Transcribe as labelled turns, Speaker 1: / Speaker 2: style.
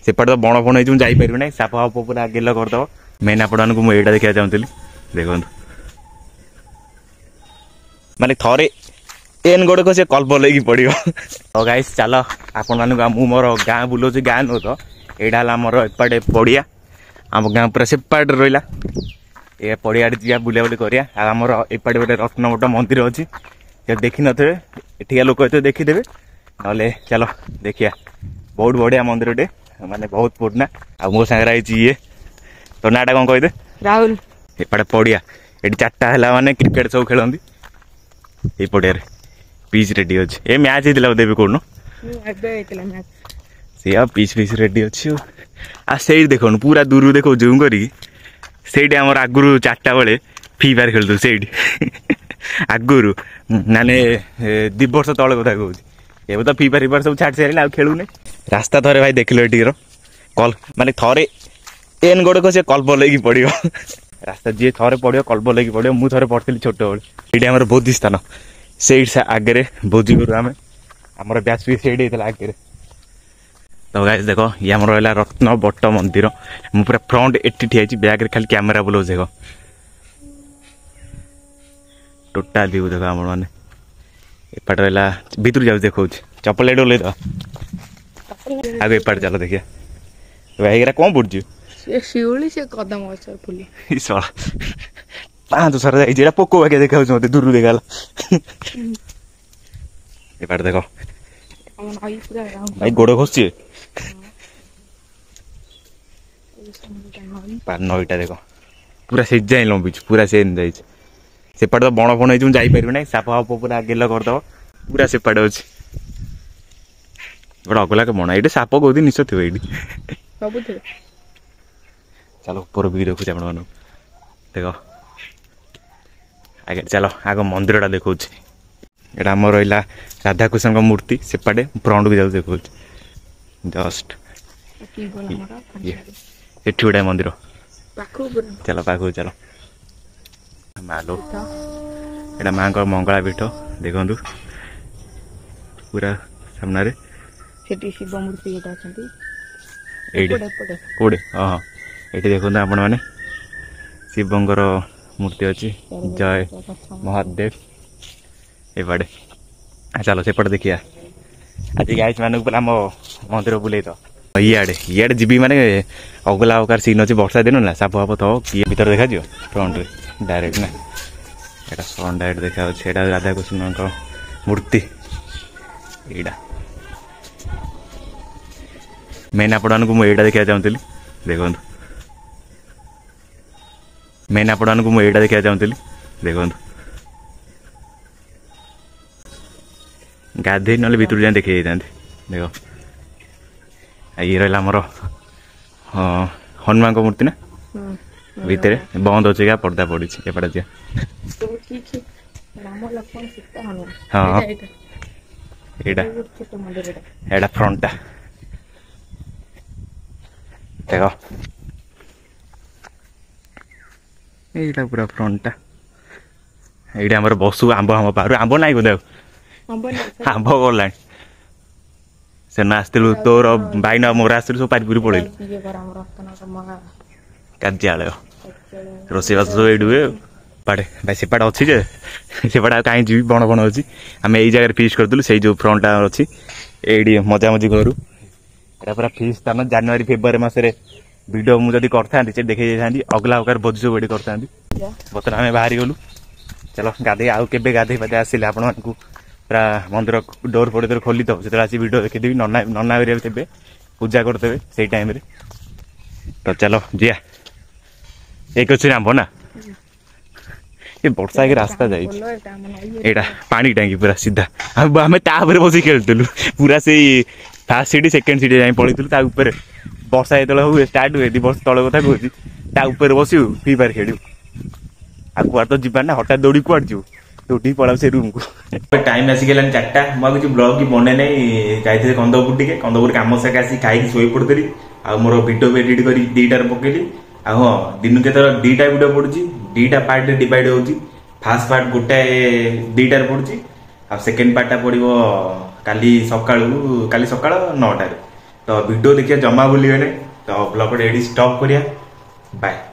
Speaker 1: सेपटे तो बण फण हो जापर ना साप फाप पूरा गेल करदे मेन आपण को मुझे देखा चाहूँगी देखो माने थरे एन गोड़े को से कल्प लगी पड़ो तो गाइस चल आपण मानू मोर गाँ बुलाऊँ गाँ नुह तो यहाँ आमर एपटे पड़िया आम गाँ पूरा सेपटे रहा ये पड़िया जा बुलाबुली करा आमर एपटे गोटे रत्नमठ मंदिर अच्छी जब देखी थे एठिया लोक ये देखीदे ना चलो देखिया बहुत बढ़िया मंदिर टे माने बहुत पुराना आ मो सागर ये तो नाटा कौन कहदे
Speaker 2: राहुल
Speaker 1: एपटे पड़िया ये 4टा है माने क्रिकेट सब खेलती ये पड़िया पिच रेडी अच्छे ये मैच होता बोधे कौन से पिच पिच रेडी अच्छी आ से देखो पूरा दूर देखो जूम करी आमर आगुरी 4टा बेले फ्री फायर खेलु से आगुरी माने 2 वर्ष तले कथा कहूँ ये तो फ्री फायर सब छाड़ सारे खेलुने रास्ता थरे भाई देख लो टीर कल माने थरे एन गोड़े को से कल्प लगी पड़ो रास्ता जी थरे पड़ो कल्प लगी पड़ो मुझे थरे पढ़ी छोट बेले ये आम बोधि स्थान से आगे भोजी करूँ आम आमर ब्याच भी से आगे तो गाइस देखो ये आम रहा रत्न बट मंदिर मु पूरा फ्रंट एटी ठिया बैग खाली कैमेरा बुलाऊ देख टोटाल व्यू देख आम मैंने एपट रहा भीतर जाऊ देखा चप्पल एट ओल्ल आगे एपट चलो देखिए भाई कौन पड़ू
Speaker 2: शिवली से कदम फुली
Speaker 1: 5 सर जा पोक बाकी देखा मत दूर देखा एपट देख भाई गोड़ खस नईटा देख पूरा से जाए लंबी पूरा से सेपटे तो बण फण हो जापर ना साप फाप पूरा गेल करदे पूरा सेपटे अच्छे गोटे अगला के बण ये साप कौदी निश थो ये चलो ऊपर भी देखुचे आप देख आगे चलो आग मंदिरटा देखा यहाँ आम रहा राधाकृष्ण मूर्ति सेपटे फ्रंट भी जाऊ देखा जस्ट ये गोटे मंदिर चलो पाखु चलो मालो यहाँ माँ को मंगला पीठ देखु पूरा सामने
Speaker 2: शिव मूर्ति
Speaker 1: कौटे हाँ ये देखो आपण मैंने शिवंकर मूर्ति अच्छी जय महादेव एपटे चलो सेपटे देखिए आज गाइस मानक पे आम मंदिर बुले तो इे जी माने अगला अकार सीन अच्छे वर्षा दिन ना साप फाप थो किए भर देखा फ्रंट रे डायरेक्ट ना यहाँ फ्रंट डायरेक्ट देखा राधाकृष्ण मूर्ति यहाँ मेन आपण को मुझे देखा चाहूँगी देखो मेन आपण को मुझे देखा चाहूँगी देखो गाधे ना भर जाए देखी देखो ये रहा आमर हनुमान मूर्ति ना भितर बंद अच्छे क्या पर्दा पड़ी एपटा जा हाँ यहाँ फ्रंटा देखो यहाँ पूरा फ्रंटा ये आम बसु आंब आम पार आंब ना बोधे आंब गला से आसलु तोर बैन मोर आसलु सब पारिपुरी पड़े कार्यालय रोसईबास सब ये पाटे भाई सेपट अच्छी सेपटे कहीं जी बण बण अच्छी आम यही जगह फिस्ट करूँ से जो फ्रंटा अच्छी ये मजा मजी करूँ यहाँ पूरा फिस्ट स्थान जनवरी फेब्रुआरी मसरे वीडियो मुझे करता देखी जाती अगला अगर भोज सब ये करता बर्तमान आम बाहरी गलु चलो गाधे आउ के गाधे पाधे आसिले आपण मानक पूरा मंदिर डोर फोड़ खोली दब जो आसी वीडियो देखीदेवी नना नना एरिया थे पूजा करते से टाइम तो चलो जिया एक अच्छे आंब ना ये वर्षा के रास्ता जाइए पानी टांगी पूरा सीधा आम तापर बस खेलुलु पूरा से फास्ट सीट सेकेंड सीट जाए पड़ेलु वर्षा जो स्टार्ट हुए 2 वर्ष तले कथा कहूँ बसू फ्री फायर खेलु आ कुआर तो जीवार ना हठात दौड़ी कुआर जीव दौड़ी पड़ा से रूम को टाइम आसिगला 4टा मुझे किसी ब्लॉग की बने नहीं जाइए कंदपुर टे कंदपुर कम साक आसी खाई शोई पड़ी आ मोर वीडियो भी एडिट कर 2टार पकेली आ हाँ दिन के 2टा वीडियो पड़ुची 2टा पार्ट डिवाइड हो फास्ट पार्ट गोटाए 2टार पड़ुची आ सेकेंड पार्टा पड़ो काली सका 9टार तो वीडियो देखिए जमा भूलिए तो ब्लॉग एडी स्टॉप करिया बाय।